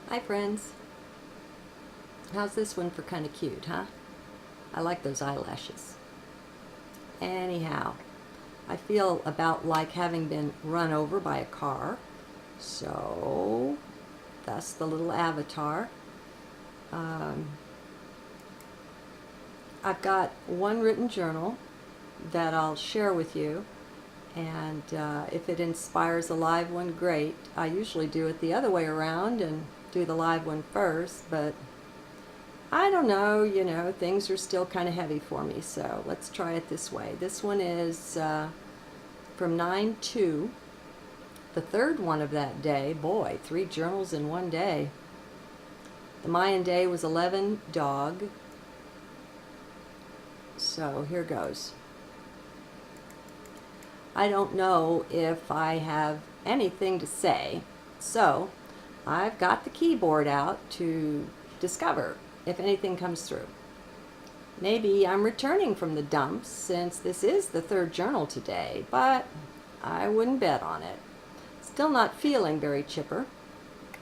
Hi friends. How's this one for kind of cute, huh? I like those eyelashes. Anyhow, I feel about like having been run over by a car. So, that's the little avatar. Um, I've got one written journal that I'll share with you. And if it inspires a live one, great. I usually do it the other way around and do the live one first, but I don't know, things are still kind of heavy for me, so let's try it this way. This one is from 9/2, the third one of that day. Boy, 3 journals in one day. The Mayan day was 11 dog. So here goes. I don't know if I have anything to say, so I've got the keyboard out to discover if anything comes through. Maybe I'm returning from the dumps since this is the third journal today, but I wouldn't bet on it. Still not feeling very chipper.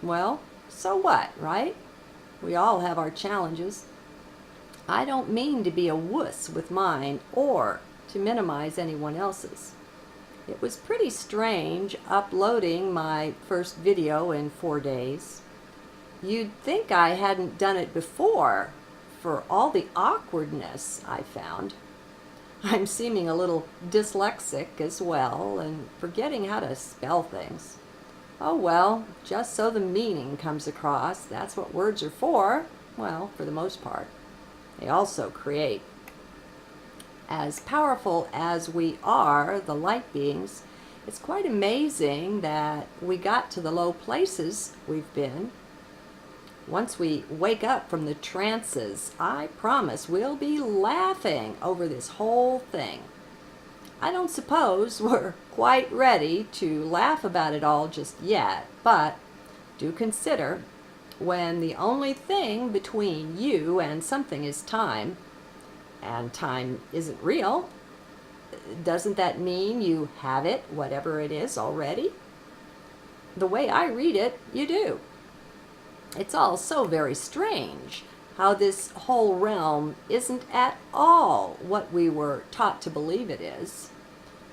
Well, so what, right? We all have our challenges. I don't mean to be a wuss with mine or to minimize anyone else's. It was pretty strange uploading my first video in 4 days. You'd think I hadn't done it before for all the awkwardness I found. I'm seeming a little dyslexic as well and forgetting how to spell things. Oh well, just so the meaning comes across, that's what words are for. Well, for the most part. They also create. As powerful as we are, the light beings, it's quite amazing that we got to the low places we've been. Once we wake up from the trances, I promise we'll be laughing over this whole thing. I don't suppose we're quite ready to laugh about it all just yet, but do consider when the only thing between you and something is time, and time isn't real, doesn't that mean you have it, whatever it is, already? The way I read it, you do. It's all so very strange how this whole realm isn't at all what we were taught to believe it is.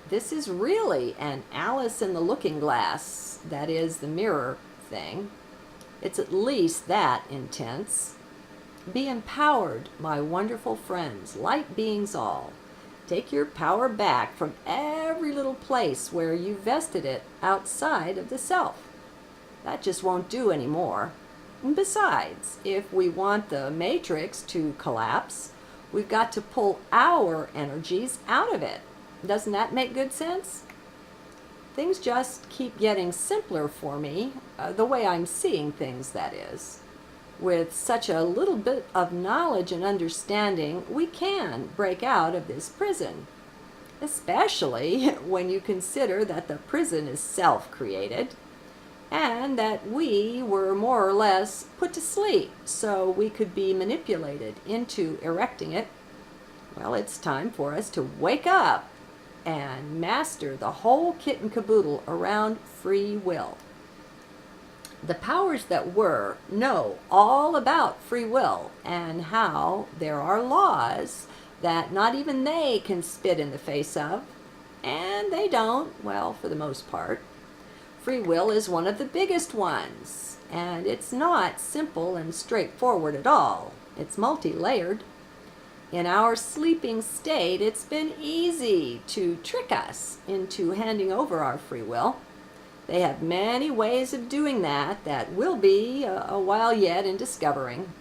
This is really an Alice in the Looking Glass, that is, the mirror thing. It's at least that intense. Be empowered, my wonderful friends, light beings all. Take your power back from every little place where you vested it outside of the self. That just won't do anymore. And besides, if we want the matrix to collapse, we've got to pull our energies out of it. Doesn't that make good sense? Things just keep getting simpler for me, the way I'm seeing things, that is. With such a little bit of knowledge and understanding, we can break out of this prison. Especially when you consider that the prison is self-created and that we were more or less put to sleep so we could be manipulated into erecting it. Well, it's time for us to wake up and master the whole kit and caboodle around free will. The powers that were know all about free will and how there are laws that not even they can spit in the face of, and they don't, well, for the most part. Free will is one of the biggest ones, and it's not simple and straightforward at all. It's multi-layered. In our sleeping state, it's been easy to trick us into handing over our free will. They have many ways of doing that we'll be a while yet in discovering,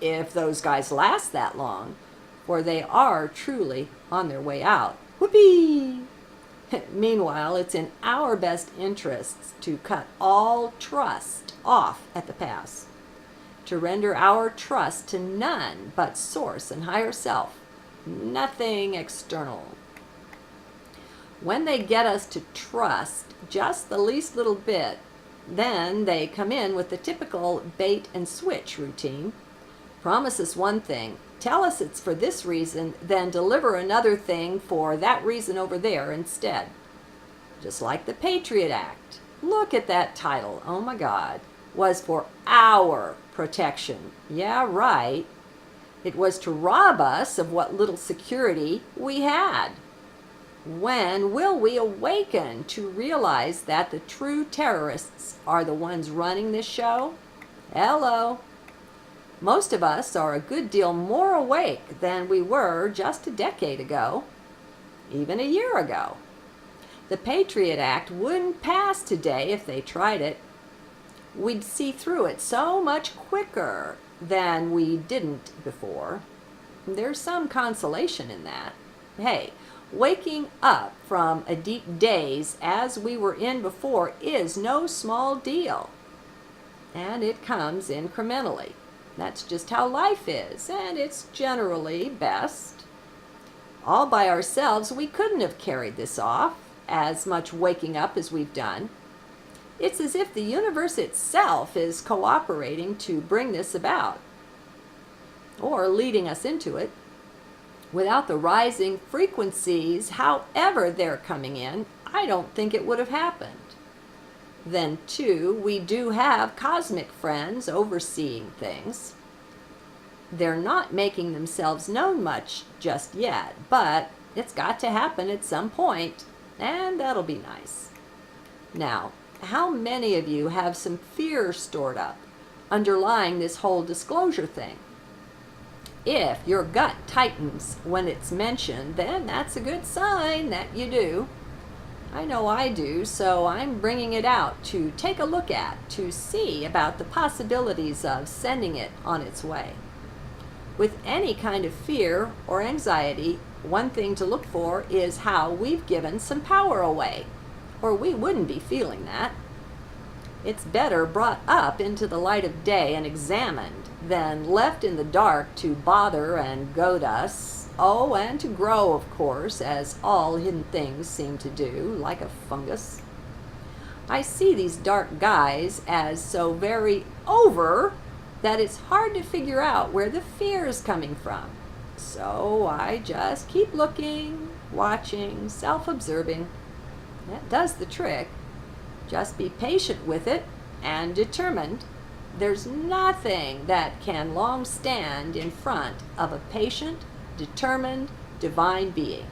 if those guys last that long, for they are truly on their way out. Whoopee! Meanwhile, it's in our best interests to cut all trust off at the pass, to render our trust to none but Source and Higher Self, nothing external. When they get us to trust just the least little bit, then they come in with the typical bait and switch routine. Promise us one thing, tell us it's for this reason, then deliver another thing for that reason over there instead. Just like the Patriot Act. Look at that title, oh my God. was for our protection. Yeah, right. It was to rob us of what little security we had. When will we awaken to realize that the true terrorists are the ones running this show? Hello. Most of us are a good deal more awake than we were just a decade ago, even a year ago. The Patriot Act wouldn't pass today if they tried it. We'd see through it so much quicker than we didn't before. There's some consolation in that. Hey, waking up from a deep daze as we were in before is no small deal. And it comes incrementally. That's just how life is, and it's generally best. All by ourselves, we couldn't have carried this off, as much waking up as we've done. It's as if the universe itself is cooperating to bring this about, or leading us into it. Without the rising frequencies, however they're coming in, I don't think it would have happened. Then, too, we do have cosmic friends overseeing things. They're not making themselves known much just yet, but it's got to happen at some point, and that'll be nice. Now, how many of you have some fear stored up underlying this whole disclosure thing? If your gut tightens when it's mentioned, then that's a good sign that you do. I know I do, so I'm bringing it out to take a look at, to see about the possibilities of sending it on its way. With any kind of fear or anxiety, one thing to look for is how we've given some power away, or we wouldn't be feeling that. It's better brought up into the light of day and examined than left in the dark to bother and goad us. Oh, and to grow, of course, as all hidden things seem to do, like a fungus. I see these dark guys as so very over that it's hard to figure out where the fear is coming from. So I just keep looking, watching, self-observing. That does the trick. Just be patient with it and determined. There's nothing that can long stand in front of a patient, determined, divine being.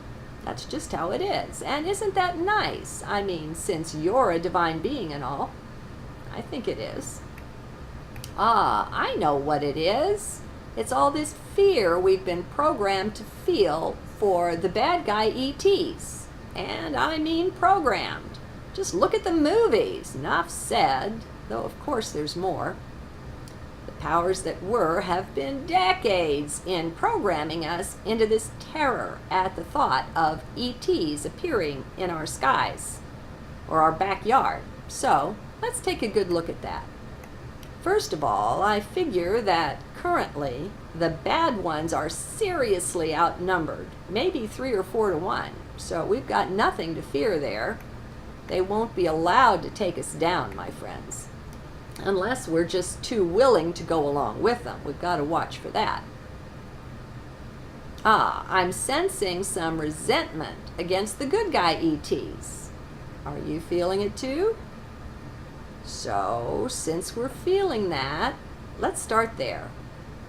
That's just how it is. And isn't that nice? I mean, since you're a divine being and all, I think it is. Ah, I know what it is. It's all this fear we've been programmed to feel for the bad guy ETs. And I mean programmed. Just look at the movies. Enough said, though of course there's more. The powers that were have been decades in programming us into this terror at the thought of ETs appearing in our skies or our backyard. So let's take a good look at that. First of all, I figure that currently the bad ones are seriously outnumbered, maybe 3 or 4 to 1. So we've got nothing to fear there. They won't be allowed to take us down, my friends, unless we're just too willing to go along with them. We've got to watch for that. Ah, I'm sensing some resentment against the good guy ETs. Are you feeling it too? So, since we're feeling that, let's start there.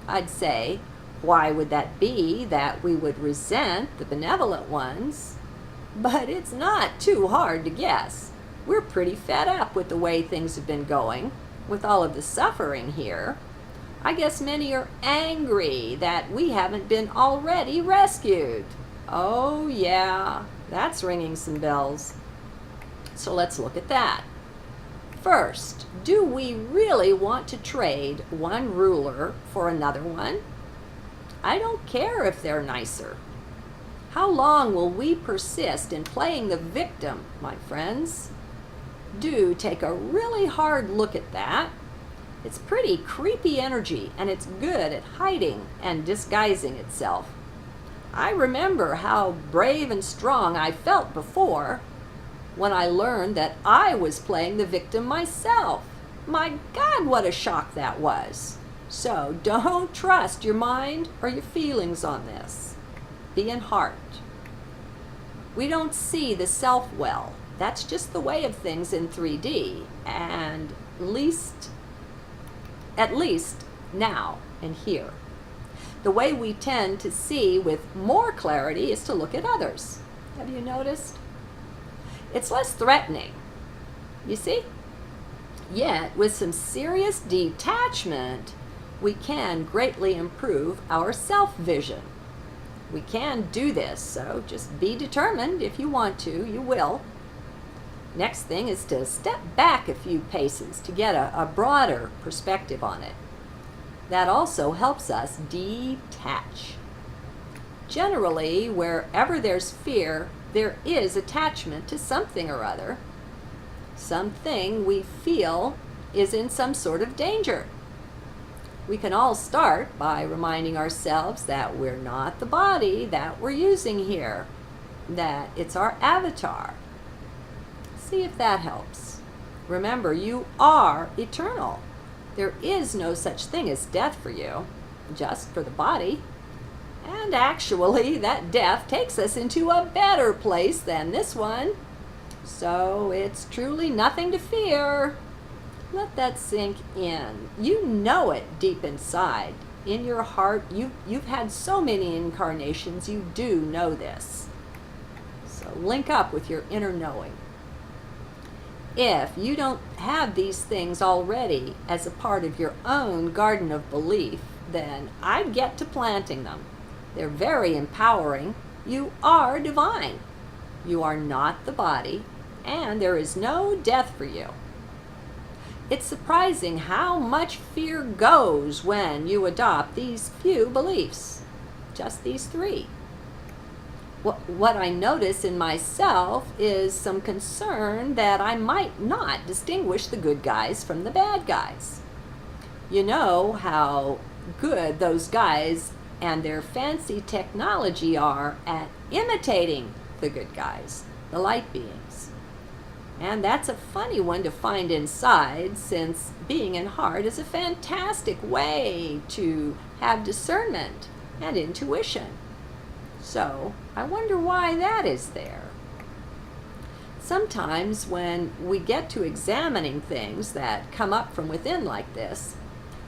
I'd say, why would that be that we would resent the benevolent ones? But it's not too hard to guess. We're pretty fed up with the way things have been going, with all of the suffering here. I guess many are angry that we haven't been already rescued. Oh yeah, that's ringing some bells. So let's look at that. First, do we really want to trade one ruler for another one? I don't care if they're nicer. How long will we persist in playing the victim, my friends? Do take a really hard look at that. It's pretty creepy energy, and it's good at hiding and disguising itself. I remember how brave and strong I felt before when I learned that I was playing the victim myself. My God, what a shock that was. So don't trust your mind or your feelings on this. Be in heart. We don't see the self well. That's just the way of things in 3D, and least at least now and here. The way we tend to see with more clarity is to look at others. Have you noticed? It's less threatening, you see? Yet, with some serious detachment, we can greatly improve our self-vision. We can do this, so just be determined. If you want to, you will. Next thing is to step back a few paces to get a broader perspective on it. That also helps us detach. Generally, wherever there's fear, there is attachment to something or other. Something we feel is in some sort of danger. We can all start by reminding ourselves that we're not the body that we're using here, that it's our avatar. See if that helps. Remember, you are eternal. There is no such thing as death for you, just for the body. And actually, that death takes us into a better place than this one. So it's truly nothing to fear. Let that sink in. You know it deep inside. In your heart, you've had so many incarnations, you do know this. So link up with your inner knowing. If you don't have these things already as a part of your own garden of belief, then I'd get to planting them. They're very empowering. You are divine. You are not the body, and there is no death for you. It's surprising how much fear goes when you adopt these few beliefs, just these three. What I notice in myself is some concern that I might not distinguish the good guys from the bad guys. You know how good those guys and their fancy technology are at imitating the good guys, the light beings. And that's a funny one to find inside, since being in heart is a fantastic way to have discernment and intuition. So I wonder why that is there. Sometimes when we get to examining things that come up from within like this,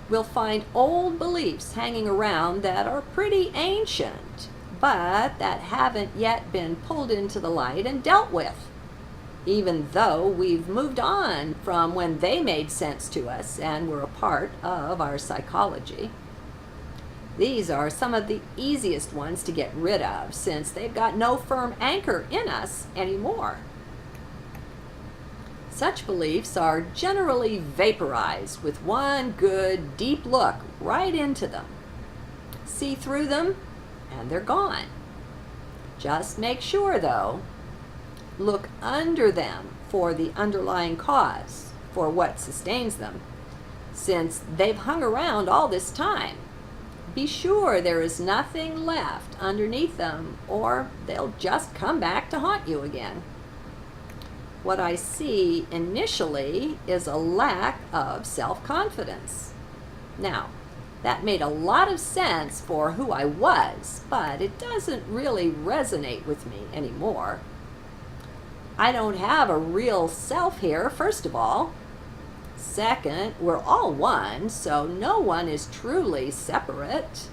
we'll find old beliefs hanging around that are pretty ancient, but that haven't yet been pulled into the light and dealt with, even though we've moved on from when they made sense to us and were a part of our psychology. These are some of the easiest ones to get rid of, since they've got no firm anchor in us anymore. Such beliefs are generally vaporized with one good, deep look right into them. See through them, and they're gone. Just make sure, though, look under them for the underlying cause, for what sustains them, since they've hung around all this time. Be sure there is nothing left underneath them, or they'll just come back to haunt you again. What I see initially is a lack of self-confidence. Now, that made a lot of sense for who I was, but it doesn't really resonate with me anymore. I don't have a real self here, first of all. Second, we're all one, so no one is truly separate.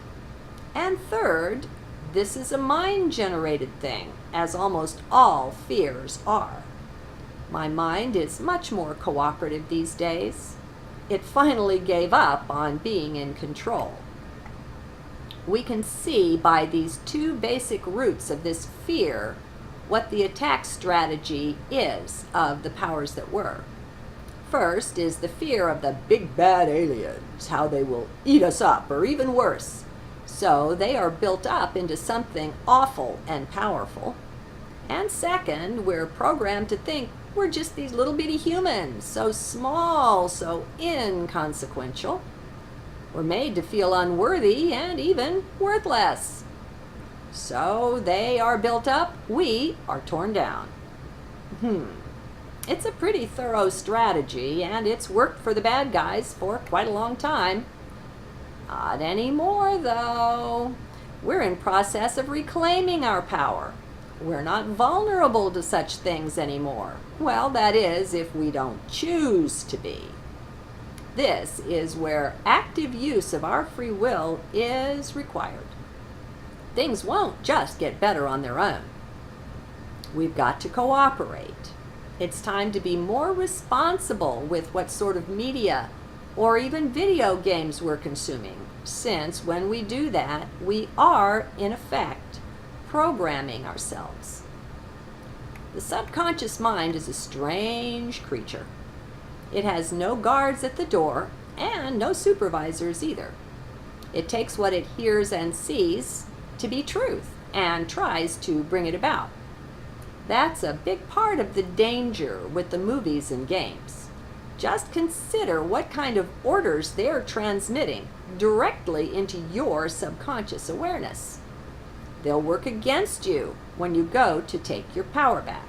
And third, this is a mind-generated thing, as almost all fears are. My mind is much more cooperative these days. It finally gave up on being in control. We can see by these two basic roots of this fear what the attack strategy is of the powers that were. First is the fear of the big bad aliens, how they will eat us up, or even worse. So they are built up into something awful and powerful. And second, we're programmed to think we're just these little bitty humans, so small, so inconsequential. We're made to feel unworthy and even worthless. So they are built up, we are torn down. It's a pretty thorough strategy, and it's worked for the bad guys for quite a long time. Not anymore, though. We're in process of reclaiming our power. We're not vulnerable to such things anymore. Well, that is, if we don't choose to be. This is where active use of our free will is required. Things won't just get better on their own. We've got to cooperate. It's time to be more responsible with what sort of media or even video games we're consuming, since when we do that, we are, in effect, programming ourselves. The subconscious mind is a strange creature. It has no guards at the door and no supervisors either. It takes what it hears and sees to be truth and tries to bring it about. That's a big part of the danger with the movies and games. Just consider what kind of orders they're transmitting directly into your subconscious awareness. They'll work against you when you go to take your power back.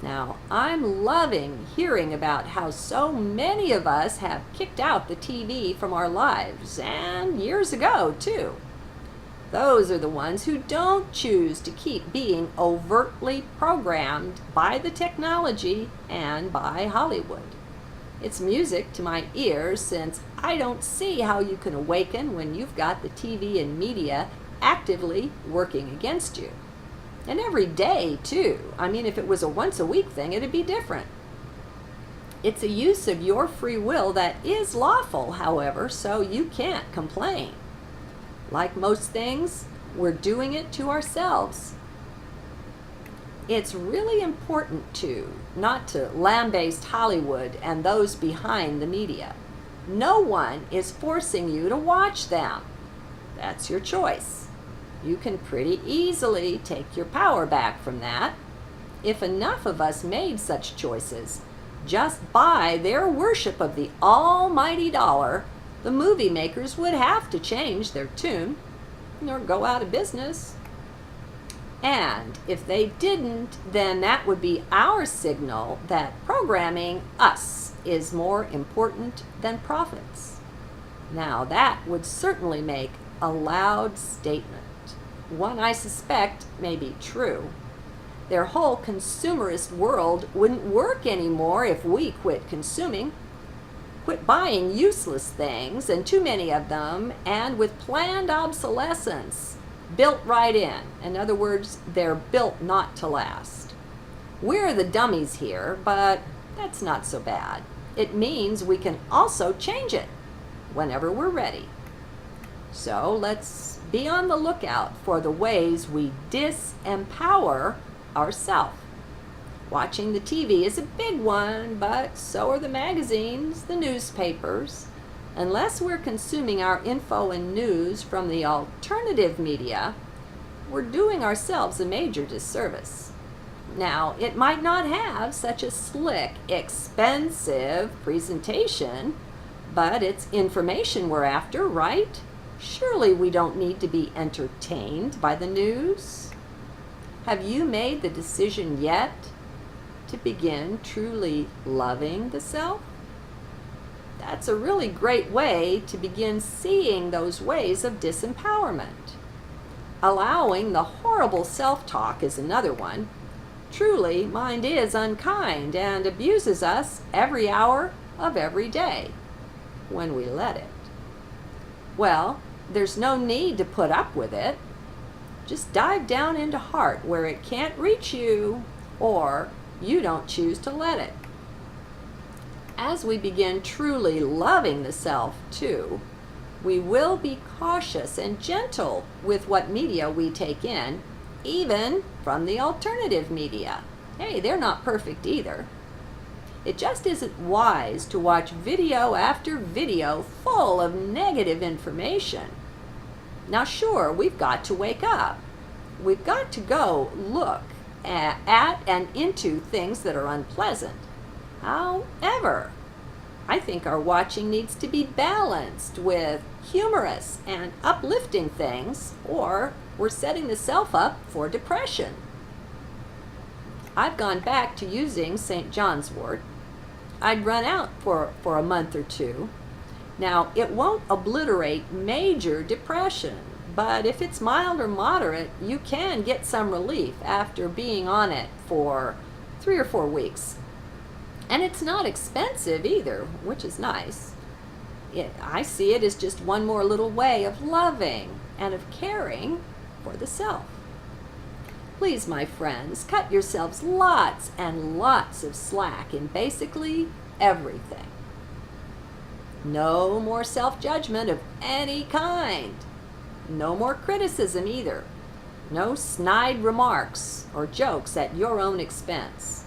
Now, I'm loving hearing about how so many of us have kicked out the TV from our lives, and years ago, too. Those are the ones who don't choose to keep being overtly programmed by the technology and by Hollywood. It's music to my ears, since I don't see how you can awaken when you've got the TV and media actively working against you. And every day, too. I mean, if it was a once-a-week thing, it'd be different. It's a use of your free will that is lawful, however, so you can't complain. Like most things, we're doing it to ourselves. It's really important, too, not to lambaste Hollywood and those behind the media. No one is forcing you to watch them. That's your choice. You can pretty easily take your power back from that. If enough of us made such choices, just by their worship of the almighty dollar, the movie makers would have to change their tune or go out of business. And if they didn't, then that would be our signal that programming us is more important than profits. Now, that would certainly make a loud statement. One I suspect may be true. Their whole consumerist world wouldn't work anymore if we quit consuming. Quit buying useless things, and too many of them, and with planned obsolescence built right in. In other words, they're built not to last. We're the dummies here, but that's not so bad. It means we can also change it whenever we're ready. So let's be on the lookout for the ways we disempower ourselves. Watching the TV is a big one, but so are the magazines, the newspapers. Unless we're consuming our info and news from the alternative media, we're doing ourselves a major disservice. Now, it might not have such a slick, expensive presentation, but it's information we're after, right? Surely we don't need to be entertained by the news. Have you made the decision yet to begin truly loving the self? That's a really great way to begin seeing those ways of disempowerment. Allowing the horrible self-talk is another one. Truly, mind is unkind and abuses us every hour of every day when we let it. Well, there's no need to put up with it. Just dive down into heart where it can't reach you, or you don't choose to let it. As we begin truly loving the self, too, we will be cautious and gentle with what media we take in, even from the alternative media. Hey, they're not perfect either. It just isn't wise to watch video after video full of negative information. Now, sure, we've got to wake up. We've got to go look at and into things that are unpleasant. However, I think our watching needs to be balanced with humorous and uplifting things, or we're setting the self up for depression. I've gone back to using St. John's wort. I'd run out for a month or two. Now, it won't obliterate major depression, but if it's mild or moderate, you can get some relief after being on it for 3 or 4 weeks. And it's not expensive either, which is nice. I see it as just one more little way of loving and of caring for the self. Please, my friends, cut yourselves lots and lots of slack in basically everything. No more self-judgment of any kind. No more criticism either. No snide remarks or jokes at your own expense.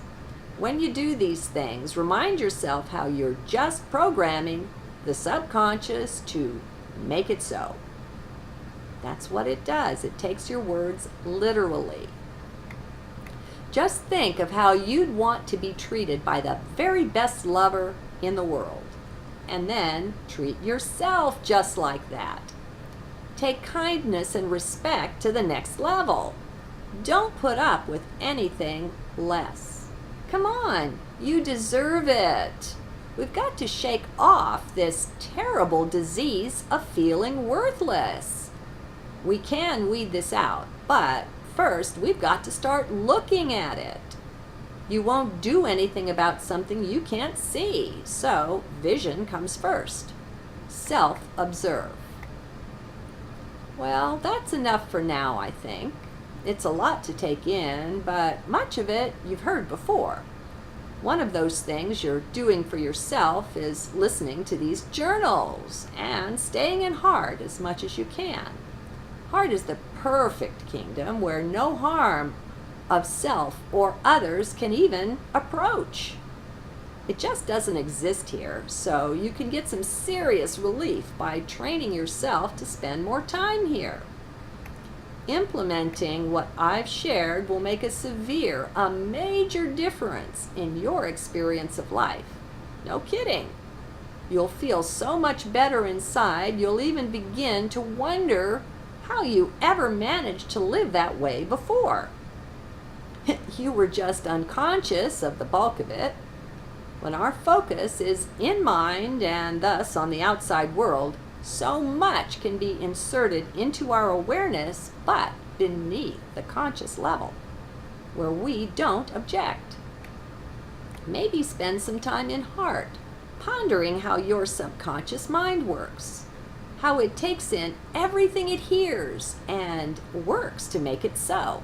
When you do these things, remind yourself how you're just programming the subconscious to make it so. That's what it does. It takes your words literally. Just think of how you'd want to be treated by the very best lover in the world. And then treat yourself just like that. Take kindness and respect to the next level. Don't put up with anything less. Come on, you deserve it. We've got to shake off this terrible disease of feeling worthless. We can weed this out, but first we've got to start looking at it. You won't do anything about something you can't see, so vision comes first. Self-observe. Well, that's enough for now, I think. It's a lot to take in, but much of it you've heard before. One of those things you're doing for yourself is listening to these journals and staying in heart as much as you can. Heart is the perfect kingdom where no harm of self or others can even approach. It just doesn't exist here, so you can get some serious relief by training yourself to spend more time here. Implementing what I've shared will make a major difference in your experience of life. No kidding. You'll feel so much better inside, you'll even begin to wonder how you ever managed to live that way before. You were just unconscious of the bulk of it. When our focus is in mind and thus on the outside world, so much can be inserted into our awareness, but beneath the conscious level, where we don't object. Maybe spend some time in heart, pondering how your subconscious mind works, how it takes in everything it hears and works to make it so.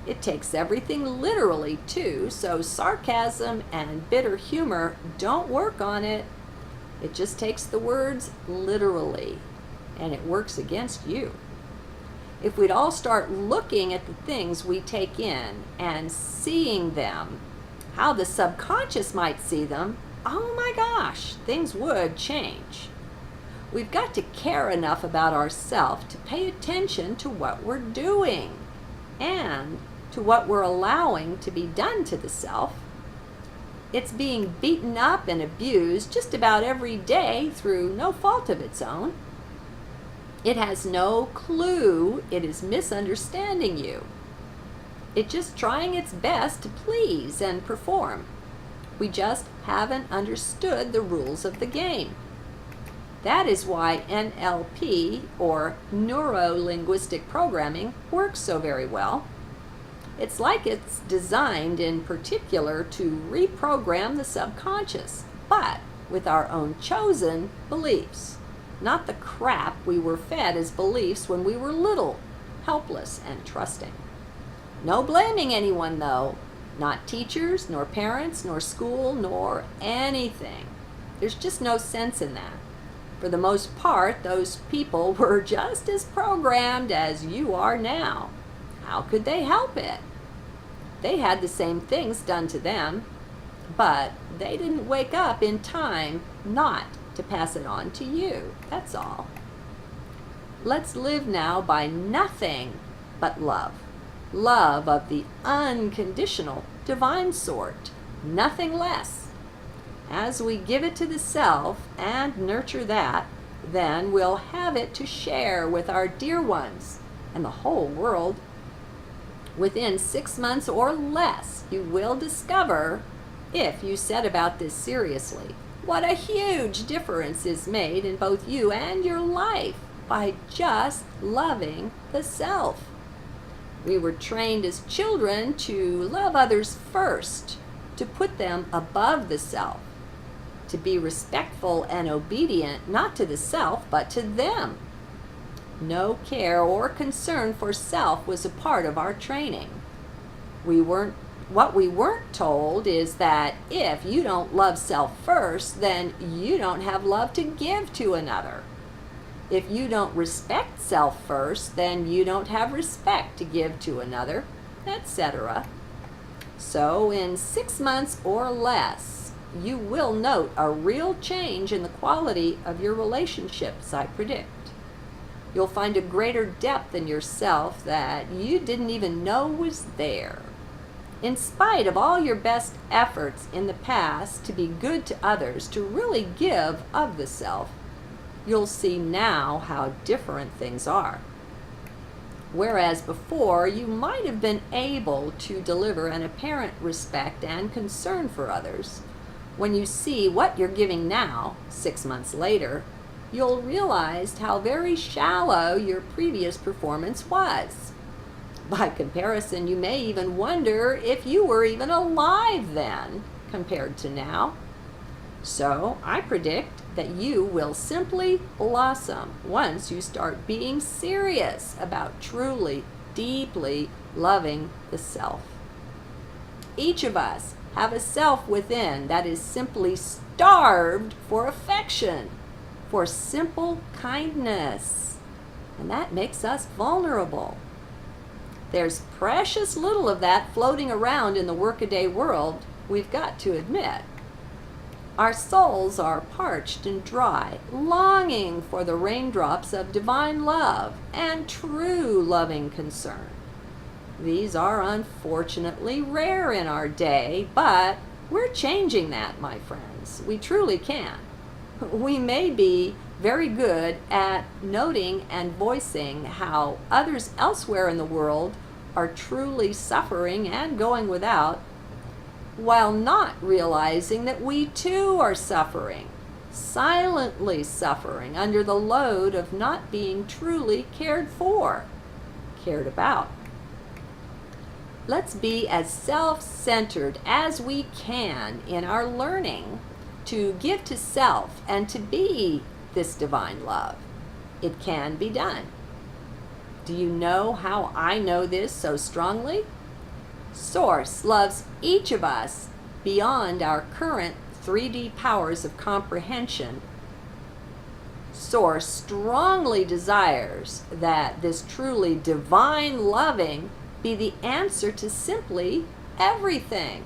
It takes everything literally, too, so sarcasm and bitter humor don't work on it. It just takes the words literally, and it works against you. If we'd all start looking at the things we take in and seeing them, how the subconscious might see them, oh my gosh, things would change. We've got to care enough about ourselves to pay attention to what we're doing and to what we're allowing to be done to the self. It's being beaten up and abused just about every day through no fault of its own. It has no clue it is misunderstanding you. It's just trying its best to please and perform. We just haven't understood the rules of the game. That is why NLP, or neuro-linguistic programming, works so very well. It's like it's designed in particular to reprogram the subconscious, but with our own chosen beliefs, not the crap we were fed as beliefs when we were little, helpless, and trusting. No blaming anyone, though. Not teachers, nor parents, nor school, nor anything. There's just no sense in that. For the most part, those people were just as programmed as you are now. How could they help it? They had the same things done to them, but they didn't wake up in time not to pass it on to you. That's all. Let's live now by nothing but love. Love of the unconditional, divine sort. Nothing less. As we give it to the self and nurture that, then we'll have it to share with our dear ones and the whole world. Within 6 months or less, you will discover, if you set about this seriously, what a huge difference is made in both you and your life by just loving the self. We were trained as children to love others first, to put them above the self, to be respectful and obedient not to the self but to them. No care or concern for self was a part of our training. What we weren't told is that if you don't love self first, then you don't have love to give to another. If you don't respect self first, then you don't have respect to give to another, etc. So in 6 months or less, you will note a real change in the quality of your relationships, I predict. You'll find a greater depth in yourself that you didn't even know was there. In spite of all your best efforts in the past to be good to others, to really give of the self, you'll see now how different things are. Whereas before, you might have been able to deliver an apparent respect and concern for others, when you see what you're giving now, 6 months later, you'll realize how very shallow your previous performance was. By comparison, you may even wonder if you were even alive then, compared to now. So I predict that you will simply blossom once you start being serious about truly, deeply loving the self. Each of us have a self within that is simply starved for affection, for simple kindness, and that makes us vulnerable. There's precious little of that floating around in the workaday world, we've got to admit. Our souls are parched and dry, longing for the raindrops of divine love and true loving concern. These are unfortunately rare in our day, but we're changing that, my friends. We truly can. We may be very good at noting and voicing how others elsewhere in the world are truly suffering and going without, while not realizing that we too are suffering, silently suffering under the load of not being truly cared for, cared about. Let's be as self-centered as we can in our learning to give to self and to be this divine love. It can be done. Do you know how I know this so strongly? Source loves each of us beyond our current 3D powers of comprehension. Source strongly desires that this truly divine loving be the answer to simply everything.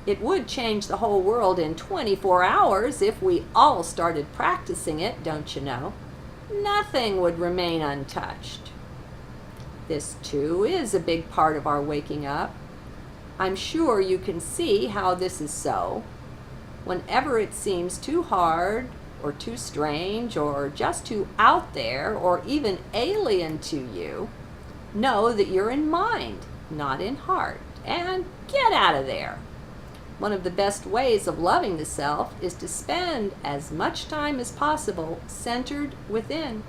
It would change the whole world in 24 hours if we all started practicing it, don't you know? Nothing would remain untouched. This too is a big part of our waking up. I'm sure you can see how this is so. Whenever it seems too hard or too strange or just too out there or even alien to you, know that you're in mind, not in heart, and get out of there. One of the best ways of loving the self is to spend as much time as possible centered within.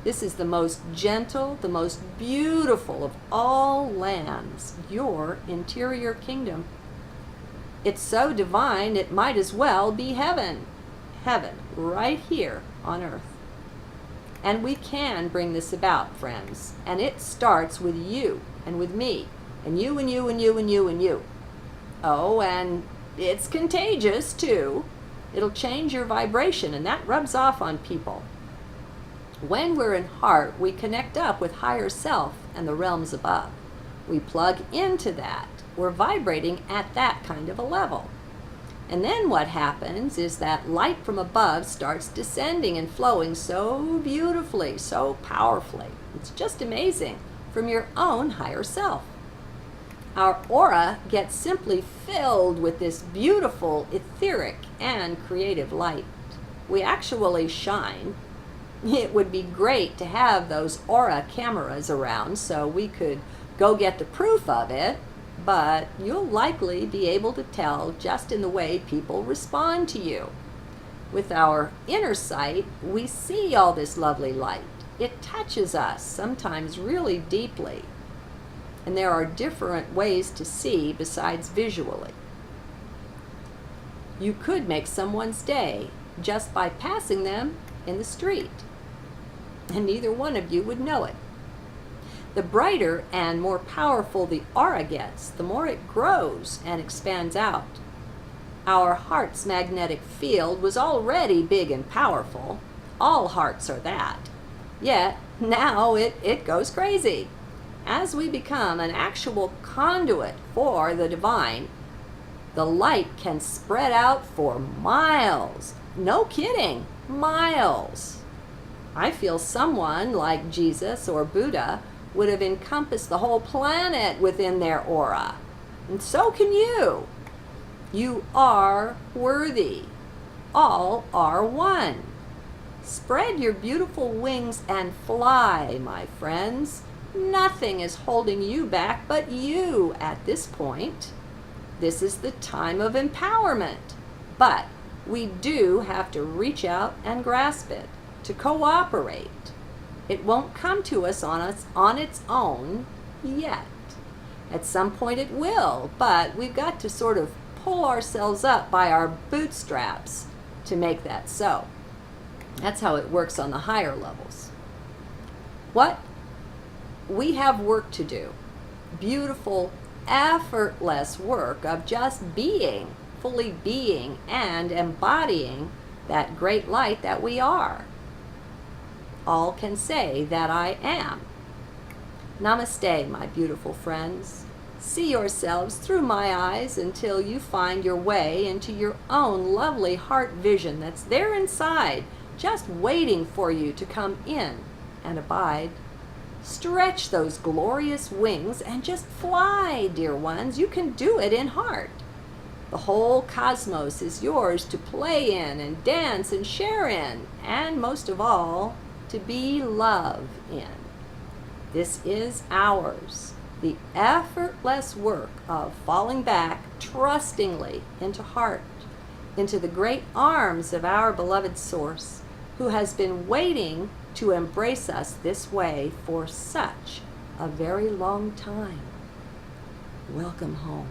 This is the most gentle, the most beautiful of all lands, your interior kingdom. It's so divine it might as well be heaven. Heaven, right here on earth. And we can bring this about, friends. And it starts with you and with me. And you and you and you and you and you. Oh, and it's contagious too. It'll change your vibration, and that rubs off on people. When we're in heart, we connect up with higher self and the realms above. We plug into that. We're vibrating at that kind of a level. And then what happens is that light from above starts descending and flowing so beautifully, so powerfully. It's just amazing, from your own higher self. Our aura gets simply filled with this beautiful, etheric, and creative light. We actually shine. It would be great to have those aura cameras around so we could go get the proof of it, but you'll likely be able to tell just in the way people respond to you. With our inner sight, we see all this lovely light. It touches us, sometimes really deeply. And there are different ways to see besides visually. You could make someone's day just by passing them in the street, and neither one of you would know it. The brighter and more powerful the aura gets, the more it grows and expands out. Our heart's magnetic field was already big and powerful. All hearts are that. Yet, now it goes crazy. As we become an actual conduit for the divine, the light can spread out for miles. No kidding, miles. I feel someone like Jesus or Buddha would have encompassed the whole planet within their aura. And so can you. You are worthy. All are one. Spread your beautiful wings and fly, my friends. Nothing is holding you back but you at this point. This is the time of empowerment. But we do have to reach out and grasp it, to cooperate. It won't come to us on its own yet. At some point it will, but we've got to sort of pull ourselves up by our bootstraps to make that so. That's how it works on the higher levels. We have work to do. Beautiful, effortless work of just being, fully being and embodying that great light that we are. All can say that I am. Namaste, my beautiful friends. See yourselves through my eyes until you find your way into your own lovely heart vision that's there inside, just waiting for you to come in and abide. Stretch those glorious wings and just fly, dear ones. You can do it in heart. The whole cosmos is yours to play in and dance and share in, and most of all, to be love in. This is ours, the effortless work of falling back trustingly into heart, into the great arms of our beloved Source, who has been waiting to embrace us this way for such a very long time. Welcome home.